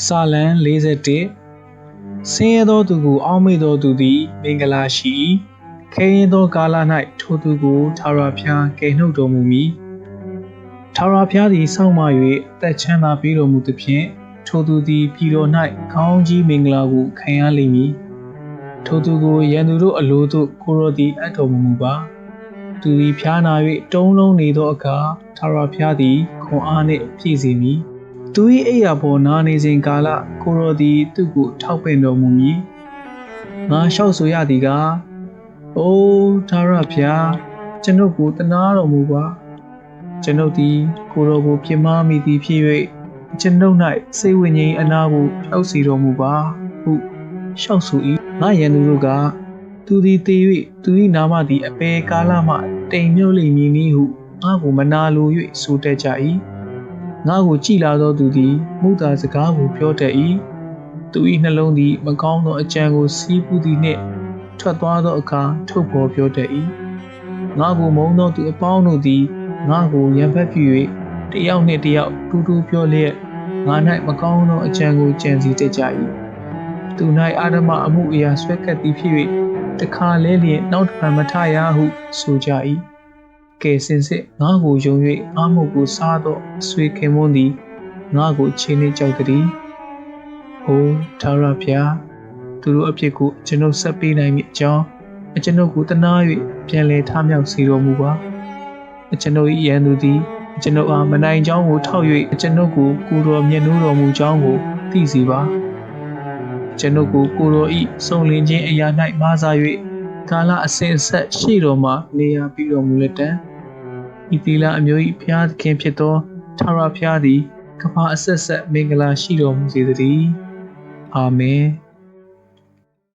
စာလံ41ဆင်းရဲသောသူကိုအောက်မေ့သောသူသည်မင်္ဂလာရှိ၏ခဲရင်သောကာလ၌ထိုသူကိုထာဝရဘုရားကယ်နှုတ်တော်မူမည်ထာဝရဘုရားသည်စောင့်မ၍အသက်ချမ်းသာပေးတော်မူသဖြင့်ထိုသူသည်ပြည်တော်၌ကောင်းကြီးမင်္ဂလာကိုခံရလိမ့်မည်ထိုသူကိုရန်သူတို့အလိုသို့ကိုရောသည်အပ်တော်မူပါသူသည်ဖျားနာ၍တုံးလုံးနေသောအခါထာဝရဘုရားသည်ခွန်အားနှင့်ပြည့်စေမည်သူ၏အိယာပေါ်နာနေစဉ်ကာလကိုရောသည်သူ့ကိုထောက်ပံ့တော်မူမည်ငါလျှောက်ဆိုရသည်ကအိုးထာဝရဘုရားကျွန်ုပ်ကိုတနာတော်မူပါကျွန်ုပ်သည်ကိုရောကိုပြစ်မှားမိသည်ဖြစ်၍ကျွန်ုပ်၌စိတ်ဝိညာဉ်အနာကိုဖျောက်စေတော်မူပါဟုလျှောက်ဆို၏ငါရန်သူတို့ကသူသည်တည်၍သူ၏နာမသည်အပေကာလမှတိမ်မြုပ်လိမ့်မည်နည်းဟုငါကိုမနာလို၍ဆိုတတ်ကြ၏ငါကိုကြည်လာသောသူသည်မုသာစကားကိုပြောတတ်၏သူ၏နှလုံးသည်မကောင်းသောအကြံကိုစီးပူးသည်နှင့်ထွက်သွားသောအခါထုတ်ဖော်ပြောတတ်၏ငါကိုမုန်းသောသူအပေါင်းတို့သည်ငါကိုရန်ဘက်ပြု၍တယောက်နှင့်တယောက်တူတူပြောလျက်ငါ၌မကောင်းသောအကြံကိုကြံစီတတ်ကြ၏သူ၌အာဓမအမှုအရာဆွဲကပ်သည်ဖြစ်၍တခါလဲလျင်နောက်တစ်ဖန်မထရဟုဆိုကြ၏ကဲစင်စစ်ငါကိုယုံ၍ငါမှုကိုစားသောအဆွေခင်မွန်းသည်ငါကိုချင်းနှင့်ကြောက်သည်။အိုထာဝရဘုရားသူတို့အဖြစ်ကိုကျွန်ုပ်ဆက်ပေးနိုင်မည်အကြောင်းကျွန်ုပ်ကိုတနာ၍ပြန်လည်ထမြောက်စေတော်မူပါ။ကျွန်ုပ်၏ရန်သူသည်ကျွန်ုပ်အားမနိုင်ကြောင်းကိုထောက်၍ကျွန်ုပ်ကိုကိုတော်မြတ်နိုးတော်မူကြောင်းကိုသိစေပါ။ကျွန်ုပ်ကိုကိုတော်၏စုံလင်ခြင်းအရာ၌မဆာ၍ကာလအစဉ်အဆက်ရှိတော်မှာနေရာပြီးတော်မူလက်တံဤသီလအမျိုး၏ဘုရားသခင်ဖြစ်သောထာဝရဘုရားသည်ကမ္ဘာအဆက်ဆက်မင်္ဂလာရှိတော်မူစေသတည်းအာမင်